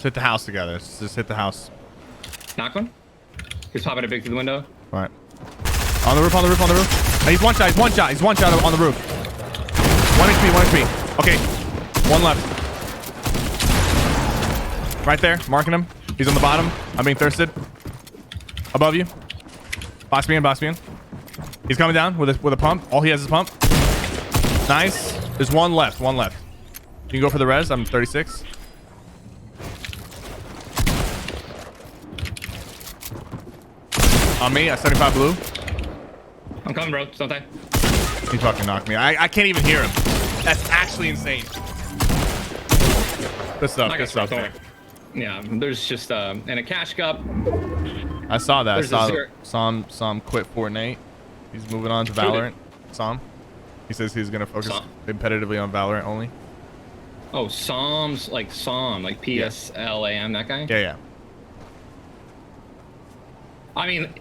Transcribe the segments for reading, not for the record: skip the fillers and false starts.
Let's hit the house together. Let's just hit the house. Knock one. He's popping a big through the window. All right. On the roof, on the roof, on the roof. He's one shot, he's one shot. He's one shot on the roof. 1 HP, 1 HP. Okay. One left. Right there, marking him. He's on the bottom. I'm being thirsted. Above you. Box me in, box me in. He's coming down with a pump. All he has is pump. Nice. There's one left, one left. You can go for the res. I'm 36. On me at 75 blue. I'm coming, bro. Just don't die. He fucking knocked me. I can't even hear him. That's actually insane. Good stuff. Good stuff. Yeah, there's just and a cash cup. I saw that. I saw him quit Fortnite. He's moving on to Valorant. Saw him. He says he's gonna focus competitively on Valorant only. Oh, Psalms, like Psalm, like PSLAM, that guy? Yeah, yeah. I mean,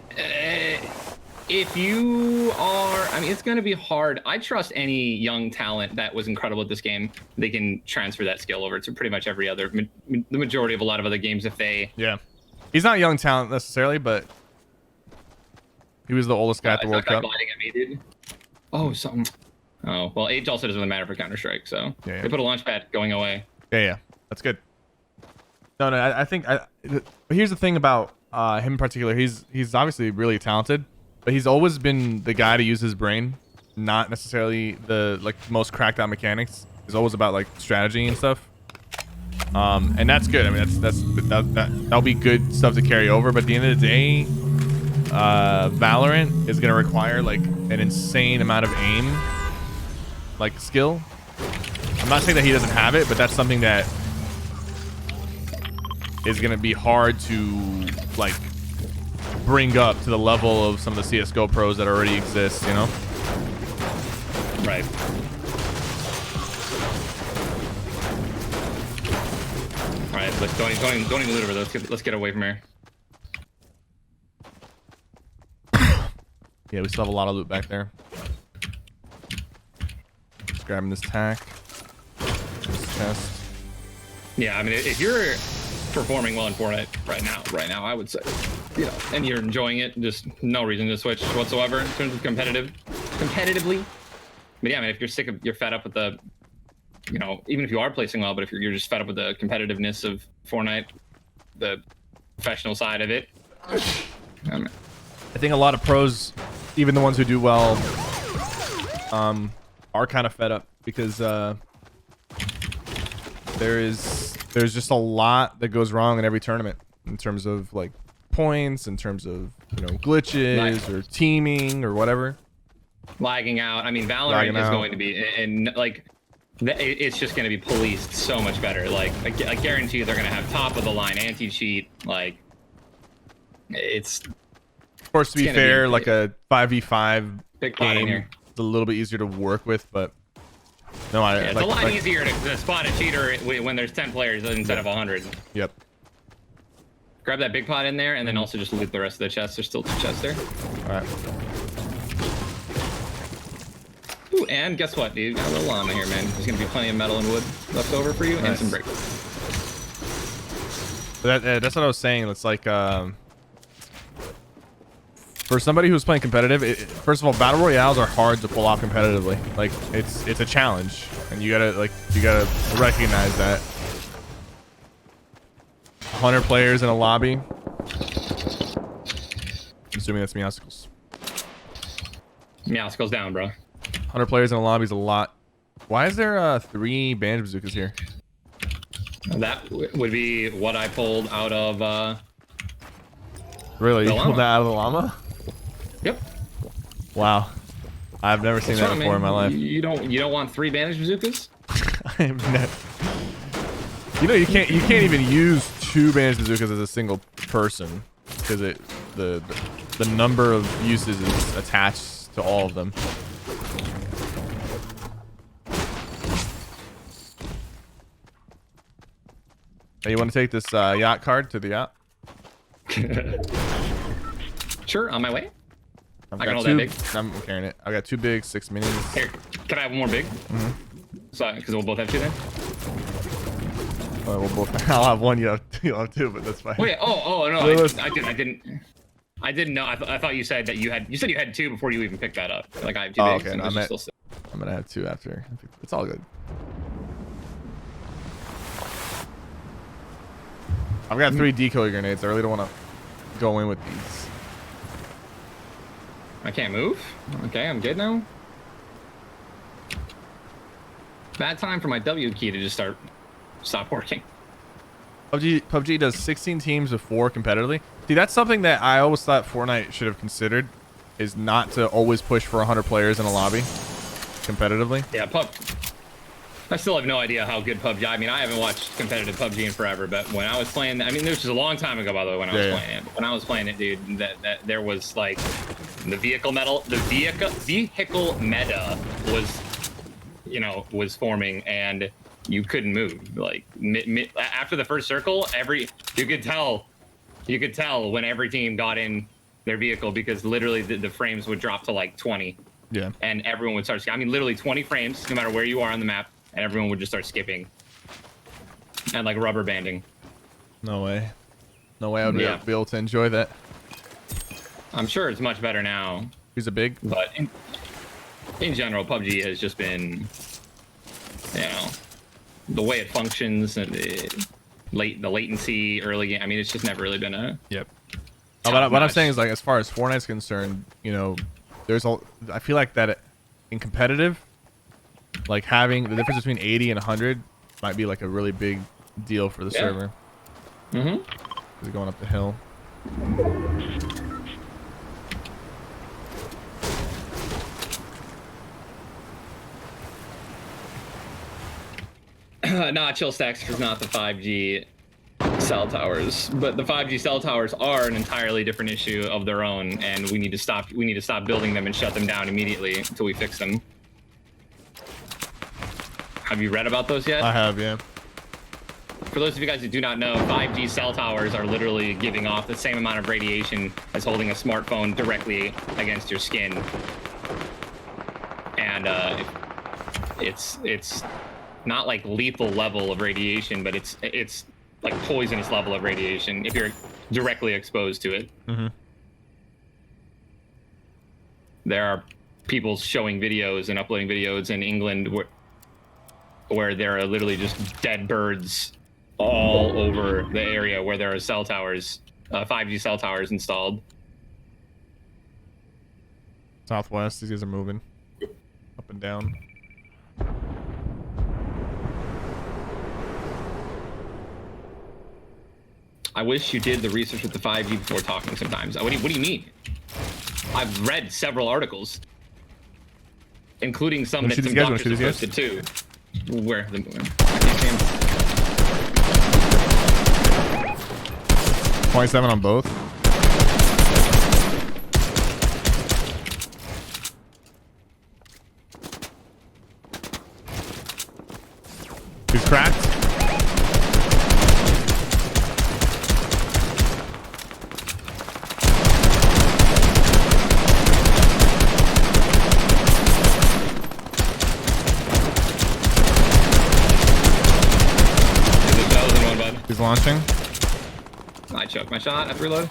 if you are, I mean, it's going to be hard. I trust any young talent that was incredible at this game. They can transfer that skill over to pretty much every other, the majority of a lot of other games if they... Yeah. He's not young talent necessarily, but he was the oldest guy at the World Cup. Gliding at me, dude. Oh, something. Oh, well, age also doesn't really matter for Counter-Strike, so they put a launch pad going away. Yeah, yeah. That's good. No, I think... But here's the thing about him in particular. He's obviously really talented, but he's always been the guy to use his brain, not necessarily the most cracked out mechanics. It's always about like strategy and stuff. And that's good. I mean, that'll be good stuff to carry over. But at the end of the day, Valorant is gonna require like an insane amount of aim, like skill. I'm not saying that he doesn't have it, but that's something that is gonna be hard to like bring up to the level of some of the CS:GO pros that already exist, you know? Right. All right, let's don't even loot over those. Let's get away from here. Yeah, we still have a lot of loot back there. Just grabbing this tack. This chest. Yeah, I mean, if you're performing well in Fortnite right now, I would say, you know, and you're enjoying it, just no reason to switch whatsoever in terms of competitively. But yeah, I mean, if you're fed up with the, you know, even if you are placing well, but if you're just fed up with the competitiveness of Fortnite, the professional side of it, I think a lot of pros, even the ones who do well, are kind of fed up because there's just a lot that goes wrong in every tournament in terms of like points, in terms of, you know, glitches or teaming or whatever. Lagging out. I mean, Valorant is going to be, and like, it's just going to be policed so much better. Like, I guarantee you they're going to have top of the line anti-cheat. Like, it's... Of course, to be fair, like a 5v5 big pot in here. It's a little bit easier to work with, but no, it's a lot easier to spot a cheater when there's 10 players instead of 100. Yep. Grab that big pot in there, and then also just loot the rest of the chests. There's still 2 chests there. All right. Ooh, and guess what, dude? Got a little llama here, man. There's gonna be plenty of metal and wood left over for you, and some bricks. That's what I was saying. It's like for somebody who's playing competitive, first of all, battle royales are hard to pull off competitively. Like it's a challenge, and you gotta recognize that. 100 players in a lobby. I'm assuming that's Meowsicles. Meowsicles down, bro. 100 players in a lobby is a lot. Why is there 3 bandage bazookas here? That would be what I pulled out of. Really? You pulled that out of the llama? Yep. Wow. I've never seen that before in my life. You don't want 3 bandage bazookas? I have never. You know, you can't even use 2 bandage bazookas as a single person because the number of uses is attached to all of them. Hey, you want to take this yacht card to the yacht? Sure, on my way. I got 2, that big. I'm carrying it. I got 2 big, 6 minis. Here, can I have one more big? Mm-hmm. So, because we'll both have 2 then. We'll both. I'll have one. You'll have two, but that's fine. Wait. Oh no. I didn't know. I thought you said that you had. You said you had two before you even picked that up. Like I have two. Okay. No, I'm gonna have two after. It's all good. I've got 3 decoy grenades. I really don't want to go in with these. I can't move. Okay, I'm good now. Bad time for my W key to just stop working. PUBG does 16 teams of 4 competitively. See, that's something that I always thought Fortnite should have considered, is not to always push for 100 players in a lobby competitively. Yeah, I still have no idea how good PUBG. I mean, I haven't watched competitive PUBG in forever, but when I was playing, I mean, this was a long time ago, by the way, when I was playing it. When I was playing it, dude, that there was like the vehicle meta was, you know, was forming, and you couldn't move. Like after the first circle, you could tell when every team got in their vehicle, because literally the frames would drop to like 20. Yeah. And everyone would start. I mean, literally 20 frames, no matter where you are on the map. And everyone would just start skipping and like rubber banding. No way I would be able to enjoy that. I'm sure it's much better now. He's a big. But in general, PUBG has just been, you know, the way it functions and the latency early game. I mean, it's just never really been a. Yep. What I'm saying is, like, as far as Fortnite's concerned, you know, I feel like that in competitive, like having the difference between 80 and 100 might be like a really big deal for the server. Mm-hmm. Is going up the hill. Nah, chill stacks is not the 5G cell towers, but the 5G cell towers are an entirely different issue of their own, and we need to stop building them and shut them down immediately until we fix them. Have you read about those yet? I have, yeah. For those of you guys who do not know, 5G cell towers are literally giving off the same amount of radiation as holding a smartphone directly against your skin. And it's not like lethal level of radiation, but it's like poisonous level of radiation if you're directly exposed to it. Mm-hmm. There are people showing videos and uploading videos in England where there are literally just dead birds all over the area where there are cell towers, 5G cell towers installed. Southwest, these guys are moving up and down. I wish you did the research with the 5G before talking sometimes. What do you mean? I've read several articles, including some that some doctors have posted too. Where? I can't see him. 27 on both. He's cracked. He's launching. I choked my shot after reload.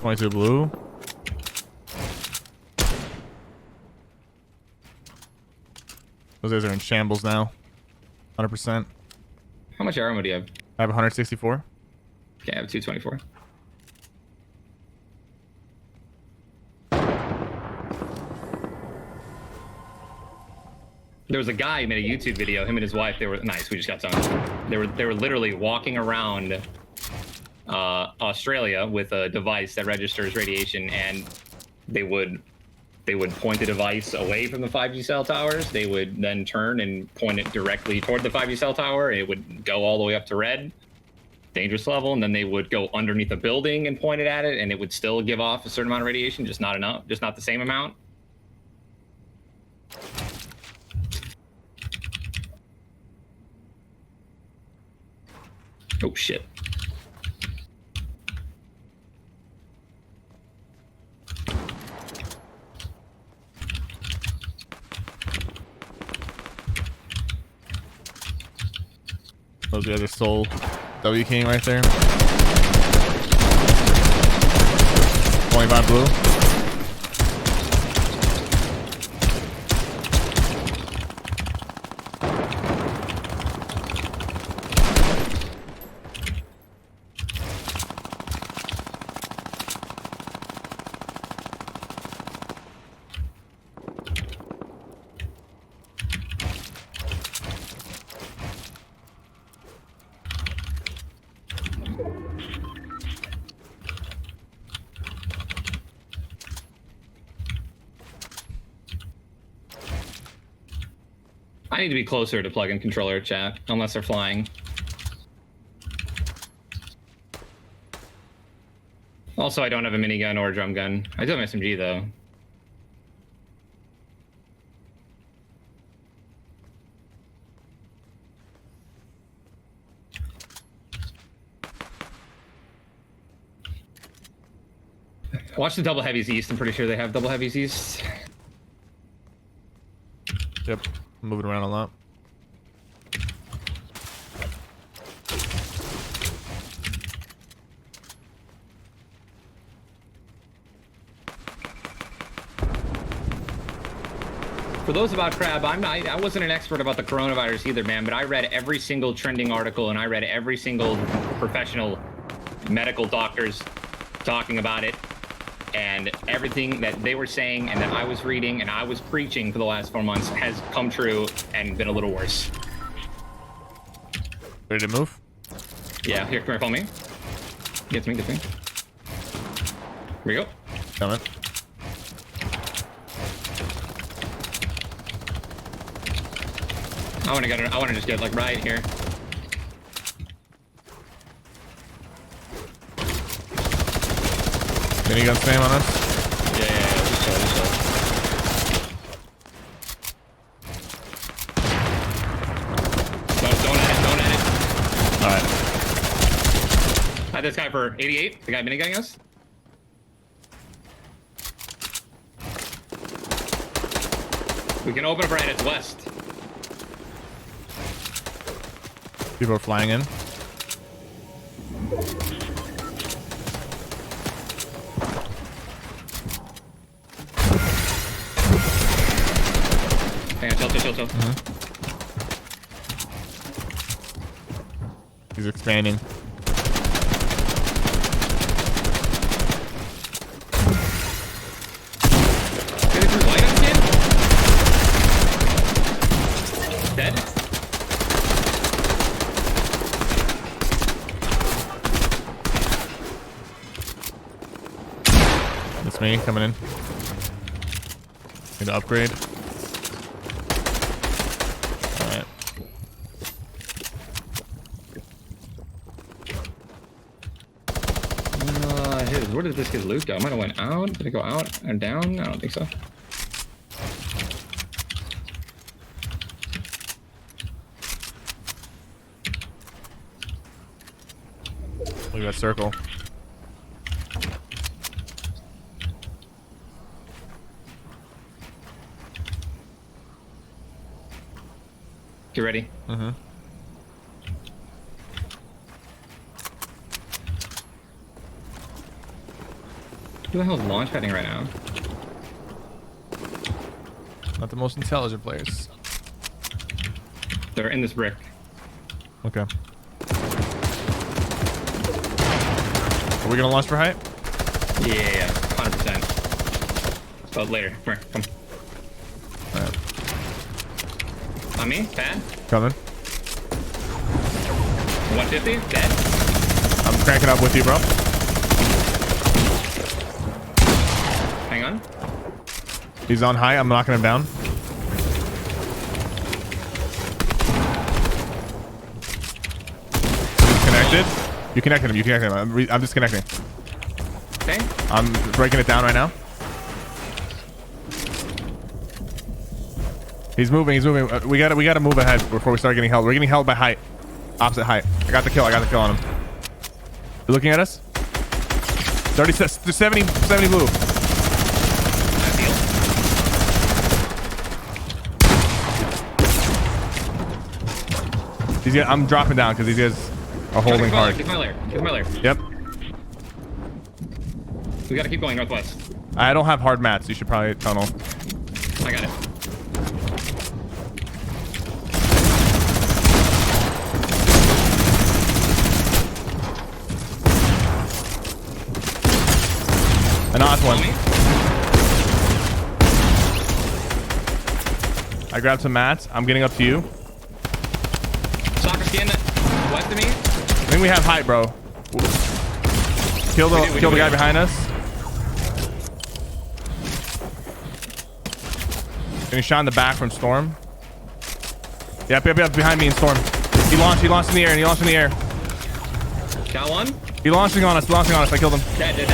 22 blue. Those guys are in shambles now. 100%. How much armor do you have? I have 164. Okay, I have 224. There was a guy who made a YouTube video. Him and his wife. They were nice. We just got done. They were literally walking around Australia with a device that registers radiation, and they would point the device away from the 5G cell towers. They would then turn and point it directly toward the 5G cell tower. It would go all the way up to red, dangerous level, and then they would go underneath a building and point it at it, and it would still give off a certain amount of radiation, just not enough, just not the same amount. Oh shit. Those guys are soul W King right there. 25 blue. I need to be closer to plug-in controller chat, unless they're flying. Also, I don't have a minigun or a drum gun. I do have an SMG though. Watch the double heavies east. I'm pretty sure they have double heavies east. Yep, moving around a lot. For those about Crab, I wasn't an expert about the coronavirus either, man, but I read every single trending article and I read every single professional medical doctors talking about it, and everything that they were saying and that I was reading and I was preaching for the last 4 months has come true and been a little worse. Ready to move? Yeah, here, come here, follow me. Get to me, get to me. Here we go. Coming. I want to just get like right here. Minigun spam on us. Yeah, just chill, just chill. Don't edit. All right. I had this guy for 88. The guy minigunning us. We can open up right. It's west. People are flying in. Hang on, chill. He's expanding. Did it light up, kid? Dead? That's me coming in. Need to upgrade. Alright. Where did this kid's loot go? Might have went out. Did it go out and down? I don't think so. Look at that circle. Get ready. Mm-hmm. Who the hell is launch padding right now? Not the most intelligent players. They're in this brick. Okay. Are we gonna launch for height? Yeah, 100%. But later. Come here, come. Alright. On me? Pad? Coming. 150? Dead? I'm cranking up with you, bro. Hang on. He's on high. I'm knocking him down. He's connected. You connected him. You connected him. I'm disconnecting. Okay. I'm breaking it down right now. He's moving. He's moving. We gotta move ahead before we start getting held. We're getting held by height. Opposite height. I got the kill on him. You looking at us? 70 blue. These guys, I'm dropping down because these guys are holding hard. Get my lair. Get my lair. Yep. We gotta keep going northwest. I don't have hard mats. You should probably tunnel. I got it. I knocked one. I grabbed some mats. I'm getting up to you. Soccer skin west of me. I think we have height, bro. Kill the guy behind us. Getting shot in the back from Storm. Yep, behind me in Storm. He launched in the air, Got one. He launching on us, I killed him. Dead.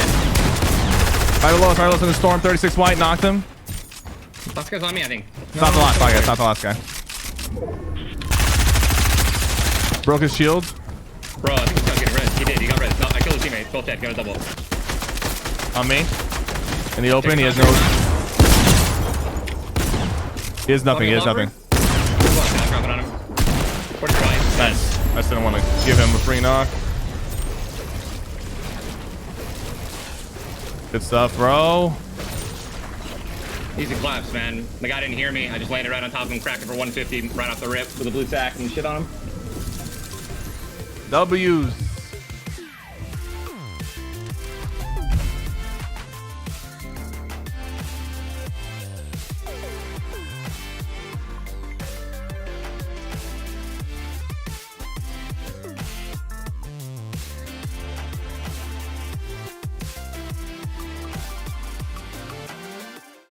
Right below us in the Storm, 36 white, knocked him. Last guy's on me, I think. It's not the last guy, it's not the last guy. Broke his shield. Bro, I think he's gonna get res. He did, he got res. No, I killed his teammate. Both dead, got a double. On me. In the open, he has no... He has nothing, Dropping on him. Where's your right? Nice. I just didn't want to give him a free knock. Good stuff, bro. Easy claps, man. The guy didn't hear me. I just landed right on top of him, cracked him for 150 right off the rip with a blue sack and shit on him. W's.